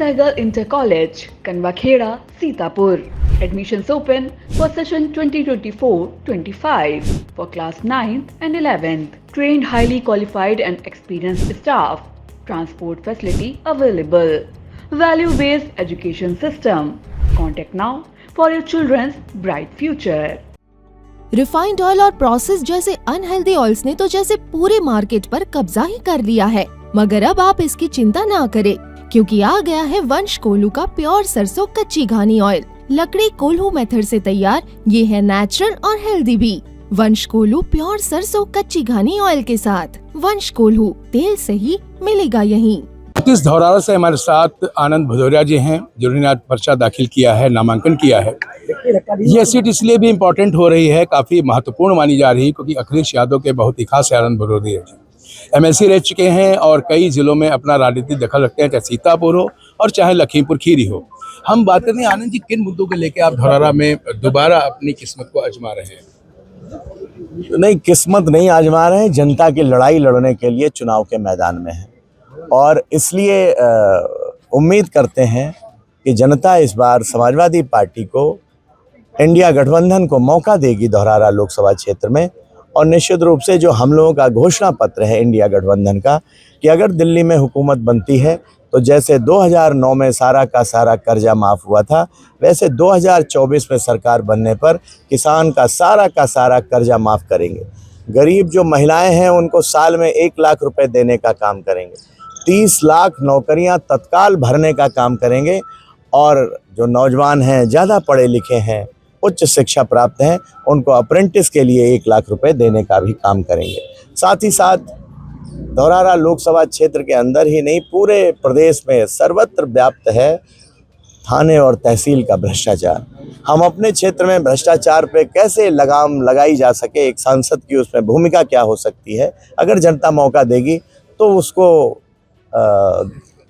Sehgal Inter College, Kanwakheda, Sitapur. Admissions open for session 2024-25 for class 9th and 11th. Trained, highly qualified and experienced staff. Transport facility available. Value-based education system. Contact now for your children's bright future. Refined oil और process जैसे unhealthy oils ने तो जैसे पूरे market पर कब्जा ही कर लिया है, मगर अब आप इसकी चिंता ना करें, क्योंकि आ गया है वंश कोल्हू का प्योर सरसों कच्ची घानी ऑयल। लकड़ी कोल्हू मेथड से तैयार, ये है नेचुरल और हेल्दी भी। वंश कोल्हू प्योर सरसों कच्ची घानी ऑयल के साथ। वंश कोल्हू, तेल सही मिलेगा यहीं। इस धौरारा से हमारे साथ आनंद भदौरिया जी हैं, जिन्होंने आज पर्चा दाखिल किया है, नामांकन किया है। ये सीट इसलिए भी इम्पोर्टेंट हो रही है, काफ़ी महत्वपूर्ण मानी जा रही है, क्योंकि अखिलेश यादव के बहुत ही खास आनंद भदौरिया जी MLC रह चुके हैं और कई जिलों में अपना राजनीतिक दखल रखते हैं, चाहे सीतापुर हो और चाहे लखीमपुर खीरी हो। हम बात करते हैं आनंद जी, किन मुद्दों को लेकर आप धौरारा में दोबारा अपनी किस्मत को आजमा रहे हैं? नहीं, किस्मत नहीं आजमा रहे हैं, जनता की लड़ाई लड़ने के लिए चुनाव के मैदान में है और इसलिए उम्मीद करते हैं कि जनता इस बार समाजवादी पार्टी को, इंडिया गठबंधन को मौका देगी धौरारा लोकसभा क्षेत्र में। और निश्चित रूप से जो हम लोगों का घोषणा पत्र है इंडिया गठबंधन का, कि अगर दिल्ली में हुकूमत बनती है तो जैसे 2009 में सारा का सारा कर्जा माफ़ हुआ था, वैसे 2024 में सरकार बनने पर किसान का सारा कर्जा माफ़ करेंगे। गरीब जो महिलाएं हैं उनको साल में 1 लाख रुपए देने का काम करेंगे। 30 लाख नौकरियां तत्काल भरने का काम करेंगे और जो नौजवान हैं, ज़्यादा पढ़े लिखे हैं, उच्च शिक्षा प्राप्त हैं, उनको अप्रेंटिस के लिए 1 लाख रुपए देने का भी काम करेंगे। साथ ही साथ धौरारा लोकसभा क्षेत्र के अंदर ही नहीं, पूरे प्रदेश में सर्वत्र व्याप्त है थाने और तहसील का भ्रष्टाचार। हम अपने क्षेत्र में भ्रष्टाचार पे कैसे लगाम लगाई जा सके, एक सांसद की उसमें भूमिका क्या हो सकती है, अगर जनता मौका देगी तो उसको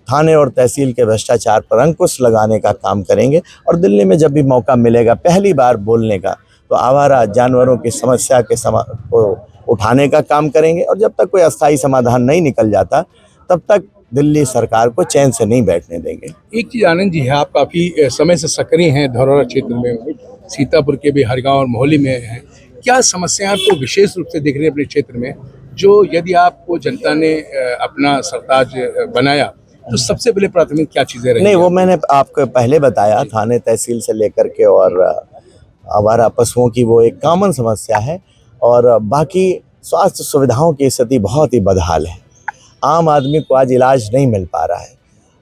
थाने और तहसील के भ्रष्टाचार पर अंकुश लगाने का काम करेंगे। और दिल्ली में जब भी मौका मिलेगा पहली बार बोलने का, तो आवारा जानवरों की समस्या के को उठाने का काम करेंगे। और जब तक कोई अस्थायी समाधान नहीं निकल जाता तब तक दिल्ली सरकार को चैन से नहीं बैठने देंगे। एक चीज़ आनंद जी है, आप काफ़ी समय से सक्रिय हैं धौरारा क्षेत्र में, सीतापुर के भी हरगांव और मोहाली में हैं। क्या समस्याएं आपको विशेष रूप से दिख रही है अपने क्षेत्र में, जो यदि आपको जनता ने अपना सरताज बनाया तो सबसे पहले प्राथमिक क्या चीज़ें रही? नहीं, वो मैंने आपको पहले बताया, थाने तहसील से लेकर के और आवारा पशुओं की वो एक कॉमन समस्या है। और बाकी स्वास्थ्य सुविधाओं की स्थिति बहुत ही बदहाल है, आम आदमी को आज इलाज नहीं मिल पा रहा है।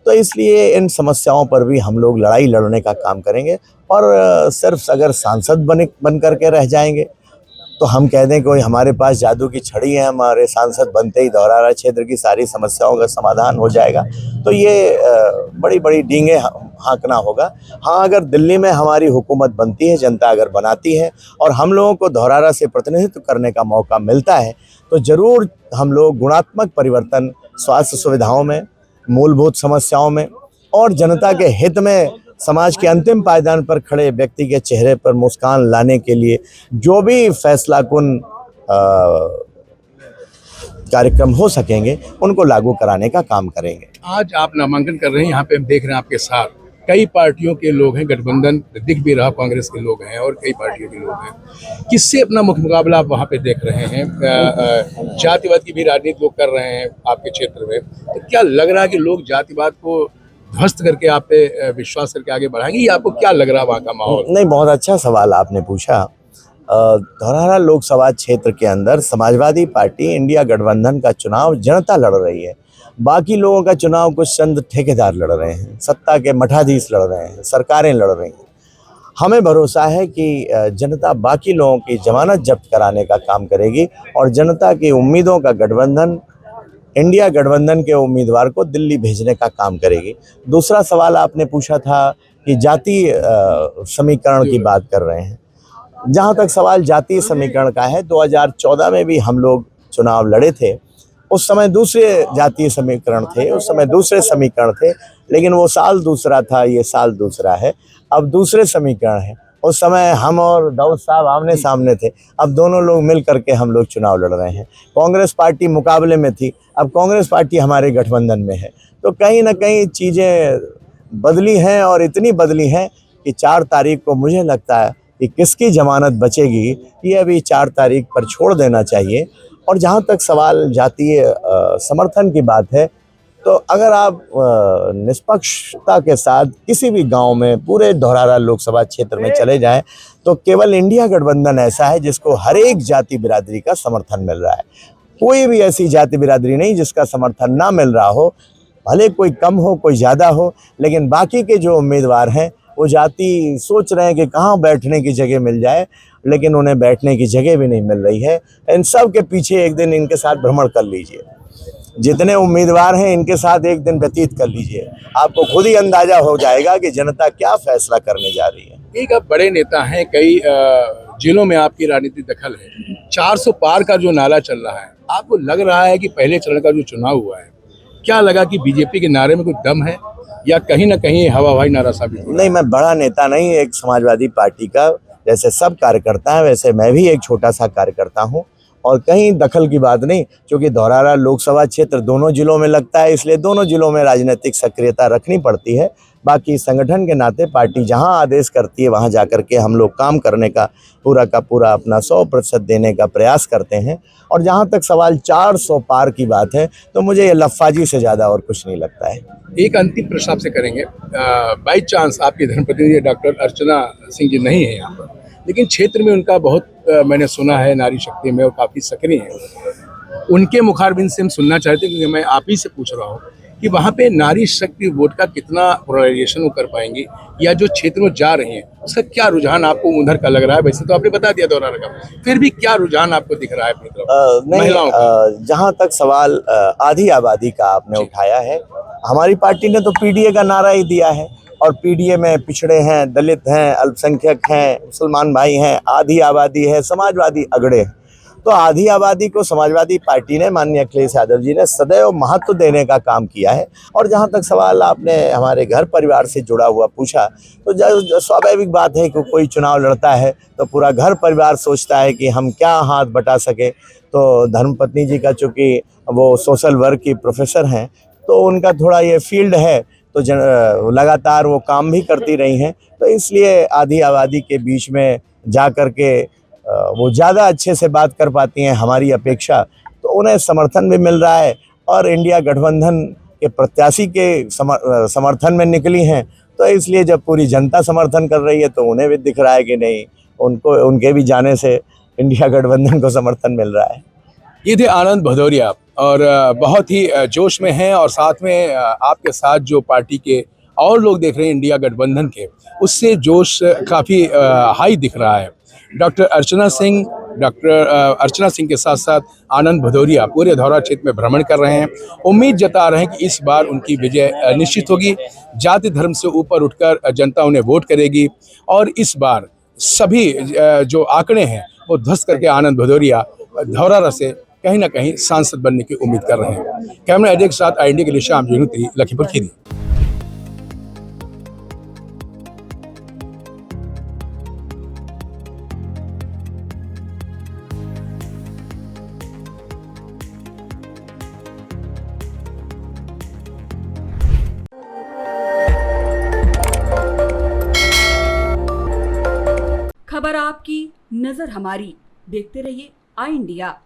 तो इसलिए इन समस्याओं पर भी हम लोग लड़ाई लड़ने का काम करेंगे। और सिर्फ अगर सांसद बन करके रह जाएंगे तो हम कह दें कि हमारे पास जादू की छड़ी है, हमारे सांसद बनते ही धौरारा क्षेत्र की सारी समस्याओं का समाधान हो जाएगा, तो ये बड़ी बड़ी डींगे हाँकना होगा। हाँ, अगर दिल्ली में हमारी हुकूमत बनती है, जनता अगर बनाती है और हम लोगों को धौरारा से प्रतिनिधित्व करने का मौका मिलता है, तो ज़रूर हम लोग गुणात्मक परिवर्तन स्वास्थ्य सुविधाओं में, मूलभूत समस्याओं में और जनता के हित में, समाज के अंतिम पायदान पर खड़े व्यक्ति के चेहरे पर मुस्कान लाने के लिए जो भी फैसलाकुन कार्यक्रम हो सकेंगे उनको लागू कराने का काम करेंगे। आज आप नामांकन कर रहे हैं, यहाँ पे हम देख रहे हैं आपके साथ कई पार्टियों के लोग हैं, गठबंधन दिख भी रहा, कांग्रेस के लोग हैं और कई पार्टियों के लोग हैं। किससे अपना मुख्य मुकाबला आप वहाँ पे देख रहे हैं? जातिवाद की भी राजनीति लोग कर रहे हैं आपके क्षेत्र में, तो क्या लग रहा है कि लोग जातिवाद को ध्वस्त करके आप पे विश्वास करके आगे बढ़ाएंगे, या आपको क्या लग रहा है वहाँ का माहौल? नहीं, बहुत अच्छा सवाल आपने पूछा। धौरारा लोकसभा क्षेत्र के अंदर समाजवादी पार्टी इंडिया गठबंधन का चुनाव जनता लड़ रही है। बाकी लोगों का चुनाव कुछ चंद ठेकेदार लड़ रहे हैं, सत्ता के मठाधीश लड़ रहे हैं, सरकारें लड़ रही हैं। हमें भरोसा है कि जनता बाकी लोगों की जमानत जब्त कराने का काम करेगी और जनता की उम्मीदों का गठबंधन, इंडिया गठबंधन के उम्मीदवार को दिल्ली भेजने का काम करेगी। दूसरा सवाल आपने पूछा था कि जातीय समीकरण की बात कर रहे हैं। जहाँ तक सवाल जातीय समीकरण का है, 2014 में भी हम लोग चुनाव लड़े थे, उस समय दूसरे जातीय समीकरण थे, उस समय दूसरे समीकरण थे, लेकिन वो साल दूसरा था, ये साल दूसरा है। अब दूसरे समीकरण है। उस समय हम और दाऊद साहब आमने सामने थे, अब दोनों लोग मिल करके हम लोग चुनाव लड़ रहे हैं। कांग्रेस पार्टी मुकाबले में थी, अब कांग्रेस पार्टी हमारे गठबंधन में है। तो कहीं ना कहीं चीज़ें बदली हैं और इतनी बदली हैं कि 4 तारीख को मुझे लगता है कि किसकी जमानत बचेगी ये अभी 4 तारीख पर छोड़ देना चाहिए। और जहाँ तक सवाल जातीय समर्थन की बात है, तो अगर आप निष्पक्षता के साथ किसी भी गांव में पूरे धौरारा लोकसभा क्षेत्र में चले जाएं, तो केवल इंडिया गठबंधन ऐसा है जिसको हर एक जाति बिरादरी का समर्थन मिल रहा है। कोई भी ऐसी जाति बिरादरी नहीं जिसका समर्थन ना मिल रहा हो, भले कोई कम हो कोई ज़्यादा हो, लेकिन बाकी के जो उम्मीदवार हैं वो जाति सोच रहे हैं कि कहाँ बैठने की जगह मिल जाए, लेकिन उन्हें बैठने की जगह भी नहीं मिल रही है। इन सब के पीछे एक दिन इनके साथ भ्रमण कर लीजिए, जितने उम्मीदवार हैं इनके साथ एक दिन व्यतीत कर लीजिए, आपको खुद ही अंदाजा हो जाएगा कि जनता क्या फैसला करने जा रही है। एक आप बड़े नेता हैं, कई जिलों में आपकी राजनीतिक दखल है, 400 पार का जो नारा चल रहा है, आपको लग रहा है कि पहले चरण का जो चुनाव हुआ है, क्या लगा कि बीजेपी के नारे में कुछ दम है या कहीं ना कहीं हवाई नारा साबित हो? नहीं, मैं बड़ा नेता नहीं, एक समाजवादी पार्टी का जैसे सब कार्यकर्ता है वैसे मैं भी एक छोटा सा कार्यकर्ता हूँ, और कहीं दखल की बात नहीं, क्योंकि धौरारा लोकसभा क्षेत्र दोनों जिलों में लगता है, इसलिए दोनों जिलों में राजनीतिक सक्रियता रखनी पड़ती है। बाकी संगठन के नाते पार्टी जहां आदेश करती है वहां जाकर के हम लोग काम करने का पूरा अपना 100% देने का प्रयास करते हैं। और जहां तक सवाल 400 पार की बात है, तो मुझे ये लफ्फाजी से ज़्यादा और कुछ नहीं लगता है। एक अंतिम प्रश्न आपसे करेंगे, बाई चांस आपकी धर्मपत्नी डॉक्टर अर्चना सिंह जी नहीं है यहाँ पर, लेकिन क्षेत्र में उनका बहुत मैंने सुना है नारी शक्ति में और काफ़ी सक्रिय है, उनके मुखारबिन से हम सुनना चाहते हैं, क्योंकि मैं आप ही से पूछ रहा हूँ कि वहाँ पे नारी शक्ति वोट का कितना पोलराइजेशन वो कर पाएंगी, या जो क्षेत्र में जा रहे हैं उसका क्या रुझान आपको उधर का लग रहा है? वैसे तो आपने बता दिया दौरान का, फिर भी क्या रुझान आपको दिख रहा है अपनी तरफ? नहीं, जहाँ तक सवाल आधी आबादी का आपने उठाया है, हमारी पार्टी ने तो पीडीए का नारा ही दिया है, और पीडीए में पिछड़े हैं, दलित हैं, अल्पसंख्यक हैं, मुसलमान भाई हैं, आधी आबादी है, समाजवादी अगड़े हैं। तो आधी आबादी को समाजवादी पार्टी ने, माननीय अखिलेश यादव जी ने सदैव महत्व देने का काम किया है। और जहाँ तक सवाल आपने हमारे घर परिवार से जुड़ा हुआ पूछा, तो स्वाभाविक बात है कि कोई चुनाव लड़ता है तो पूरा घर परिवार सोचता है कि हम क्या हाथ बटा सके। तो धर्मपत्नी जी का चूँकि वो सोशल वर्क की प्रोफेसर हैं, तो उनका थोड़ा ये फील्ड है, तो लगातार वो काम भी करती रही हैं, तो इसलिए आधी आबादी के बीच में जा कर के वो ज़्यादा अच्छे से बात कर पाती हैं हमारी अपेक्षा। तो उन्हें समर्थन भी मिल रहा है, और इंडिया गठबंधन के प्रत्याशी के समर्थन में निकली हैं, तो इसलिए जब पूरी जनता समर्थन कर रही है तो उन्हें भी दिख रहा है कि नहीं, उनके भी जाने से इंडिया गठबंधन को समर्थन मिल रहा है। ये थे आनंद भदौरिया, और बहुत ही जोश में हैं, और साथ में आपके साथ जो पार्टी के और लोग देख रहे हैं इंडिया गठबंधन के, उससे जोश काफ़ी हाई दिख रहा है। डॉक्टर अर्चना सिंह के साथ साथ आनंद भदौरिया पूरे धौरा क्षेत्र में भ्रमण कर रहे हैं, उम्मीद जता रहे हैं कि इस बार उनकी विजय निश्चित होगी, जाति धर्म से ऊपर उठकर जनता उन्हें वोट करेगी, और इस बार सभी जो आंकड़े हैं वो ध्वस्त करके आनंद भदौरिया धौरारा से कहीं ना कहीं सांसद बनने की उम्मीद कर रहे हैं। कैमरा एडिट के साथ आई इंडिया के लिए शाम जुनूत्री, लखीमपुर खीरी। खबर आपकी, नजर हमारी। देखते रहिए आई इंडिया।